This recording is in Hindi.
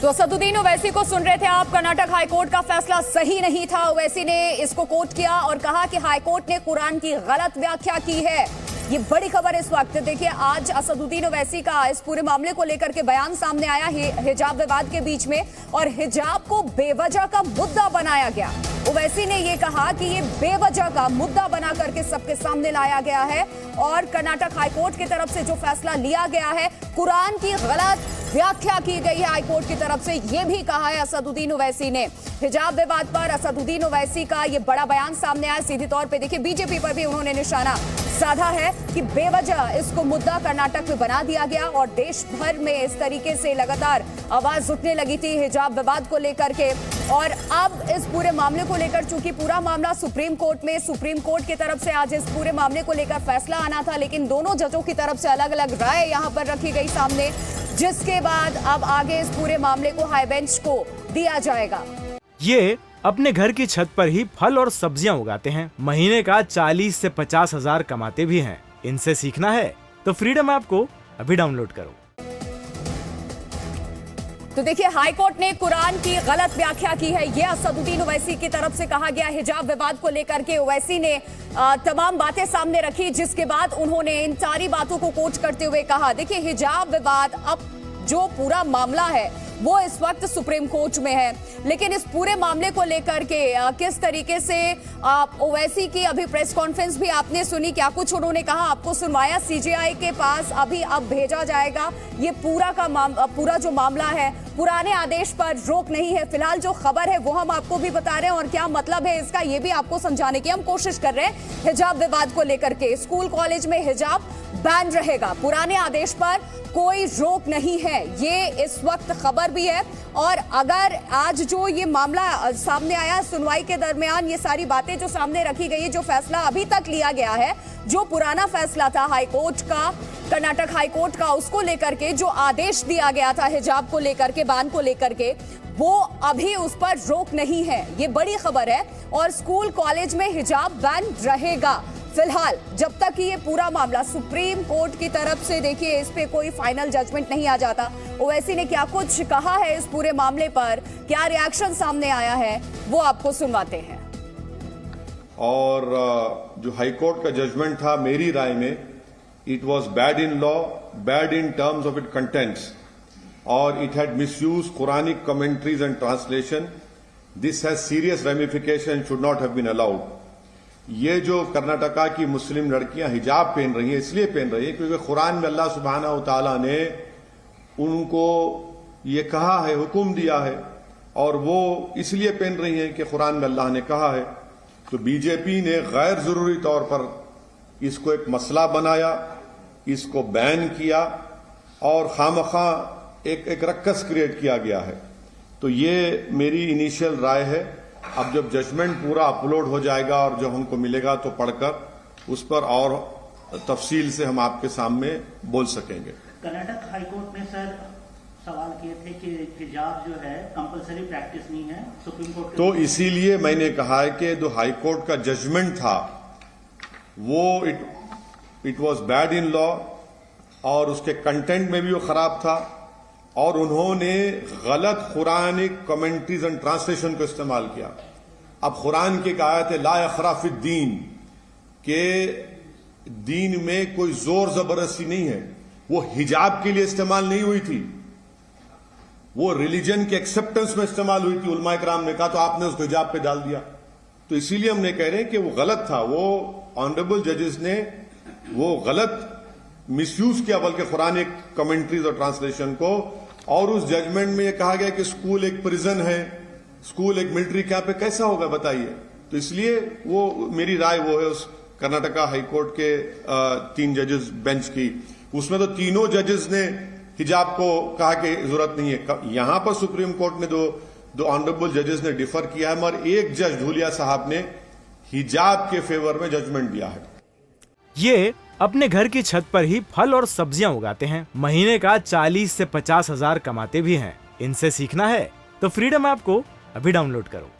तो असदुद्दीन ओवैसी को सुन रहे थे आप। कर्नाटक हाईकोर्ट का फैसला सही नहीं था। ओवैसी ने इसको कोट किया और कहा कि हाईकोर्ट ने कुरान की गलत व्याख्या की है। ये बड़ी खबर इस वक्त। देखिए, आज असदुद्दीन ओवैसी का इस पूरे मामले को लेकर के बयान सामने आया हिजाब विवाद के बीच में, और हिजाब को बेवजह का मुद्दा बनाया गया। ओवैसी ने ये कहा कि ये बेवजह का मुद्दा बना करके सबके सामने लाया गया है, और कर्नाटक हाईकोर्ट की तरफ से जो फैसला लिया गया है, कुरान की गलत व्याख्या की गई है हाईकोर्ट की तरफ से, ये भी कहा है असदुद्दीन ओवैसी ने। हिजाब विवाद पर असदुद्दीन ओवैसी का ये बड़ा बयान सामने आया। सीधे तौर पे देखिए, बीजेपी पर भी उन्होंने निशाना साधा है कि बेवजह इसको मुद्दा कर्नाटक में बना दिया गया, और देश भर में इस तरीके से लगातार आवाज उठने लगी थी हिजाब विवाद को लेकर के। और अब इस पूरे मामले को लेकर, चूंकि पूरा मामला सुप्रीम कोर्ट में, सुप्रीम कोर्ट की तरफ से आज इस पूरे मामले को लेकर फैसला आना था, लेकिन दोनों जजों की तरफ से अलग अलग राय यहां पर रखी गई सामने, जिसके बाद अब आगे इस पूरे मामले को हाई बेंच को दिया जाएगा। ये अपने घर की छत पर ही फल और सब्जियां उगाते हैं, महीने का 40 से 50 हजार कमाते भी हैं। इनसे सीखना है तो फ्रीडम ऐप को अभी डाउनलोड करो। तो देखिए, हाईकोर्ट ने कुरान की गलत व्याख्या की है, यह असदुद्दीन ओवैसी की तरफ से कहा गया। हिजाब विवाद को लेकर के ओवैसी ने तमाम बातें सामने रखी, जिसके बाद उन्होंने इन सारी बातों को कोट करते हुए कहा, देखिए, हिजाब विवाद अब जो पूरा मामला है वो इस वक्त सुप्रीम कोर्ट में है, लेकिन इस पूरे मामले को लेकर के किस तरीके से ओवैसी की अभी प्रेस कॉन्फ्रेंस भी आपने सुनी, क्या कुछ उन्होंने कहा, आपको सुनवाया। सीजेआई के पास अभी अब भेजा जाएगा ये पूरा जो मामला है। पुराने आदेश पर रोक नहीं है, फिलहाल जो खबर है वो हम आपको भी बता रहे हैं, और क्या मतलब है इसका ये भी आपको समझाने की हम कोशिश कर रहे हैं। हिजाब विवाद को लेकर के स्कूल कॉलेज में हिजाब बैन रहेगा, पुराने आदेश पर कोई रोक नहीं है, ये इस वक्त खबर भी है। और अगर आज जो ये मामला सामने आया, सुनवाई के दरमियान ये सारी बातें जो सामने रखी गई है, जो फैसला अभी तक लिया गया है, जो पुराना फैसला था हाईकोर्ट का, कर्नाटक हाईकोर्ट का, उसको लेकर के जो आदेश दिया गया था हिजाब को लेकर के, बैन को लेकर के, वो अभी उस पर रोक नहीं है। ये बड़ी खबर है। और स्कूल कॉलेज में हिजाब बैन रहेगा फिलहाल, जब तक कि ये पूरा मामला सुप्रीम कोर्ट की तरफ से, देखिए, इस पे कोई फाइनल जजमेंट नहीं आ जाता। ओवैसी ने क्या कुछ कहा है इस पूरे मामले पर, क्या रिएक्शन सामने आया है, वो आपको सुनवाते हैं। और जो हाईकोर्ट का जजमेंट था, मेरी राय में it was bad in law, bad in terms of it contents, और it had misused Quranic commentaries and translation. This has serious ramification, should not have been allowed. ये जो कर्नाटका की मुस्लिम लड़कियां हिजाब पहन रही हैं, इसलिए पहन रही हैं क्योंकि कुरान में अल्लाह सुब्हानहू व तआला ने उनको ये कहा है, हुक्म दिया है, और वो इसलिए पहन रही हैं कि कुरान में अल्लाह ने कहा है। तो बीजेपी ने गैर जरूरी तौर पर इसको एक मसला बनाया, इसको बैन किया, और खामखा एक रक्कस क्रिएट किया गया है। तो ये मेरी इनिशियल राय है। अब जब जजमेंट पूरा अपलोड हो जाएगा और जब हमको मिलेगा तो पढ़कर उस पर और तफसील से हम आपके सामने बोल सकेंगे। कर्नाटक हाईकोर्ट ने सर सवाल किए थे कि हिजाब जो है कंपलसरी प्रैक्टिस नहीं है, सुप्रीम कोर्ट तो इसीलिए मैंने कहा है कि जो हाईकोर्ट का जजमेंट था वो it was bad in law, और उसके कंटेंट में भी वो खराब था, और उन्होंने गलत कुरानिक कमेंट्रीज एंड ट्रांसलेशन को इस्तेमाल किया। अब कुरान की एक आयत है, ला यखरा फिद्दीन, के दीन में कोई जोर जबरदस्ती नहीं है, वो हिजाब के लिए इस्तेमाल नहीं हुई थी, वो रिलीजन के एक्सेप्टेंस में इस्तेमाल हुई थी। उलमा इकराम ने कहा तो आपने उसको हिजाब पे डाल दिया। तो इसीलिए हमने कह रहे हैं कि वो गलत था, वो ऑनरेबल जजेस ने वो गलत मिसयूज किया, बल्कि कुरानिक कमेंट्रीज और ट्रांसलेशन को। और उस जजमेंट में यह कहा गया कि स्कूल एक प्रिजन है, स्कूल एक मिलिट्री कैंप है, कैसा होगा बताइए। तो इसलिए वो मेरी राय वो है उस कर्नाटका हाईकोर्ट के 3 जजेस बेंच की, उसमें तो तीनों जजेस ने हिजाब को कहा कि जरूरत नहीं है। यहां पर सुप्रीम कोर्ट ने दो ऑनरेबल जजेस ने डिफर किया है, मगर एक जज ढूलिया साहब ने हिजाब के फेवर में जजमेंट दिया है। ये अपने घर की छत पर ही फल और सब्जियां उगाते हैं, महीने का 40 से 50 हजार कमाते भी हैं। इनसे सीखना है तो फ्रीडम ऐप को अभी डाउनलोड करो।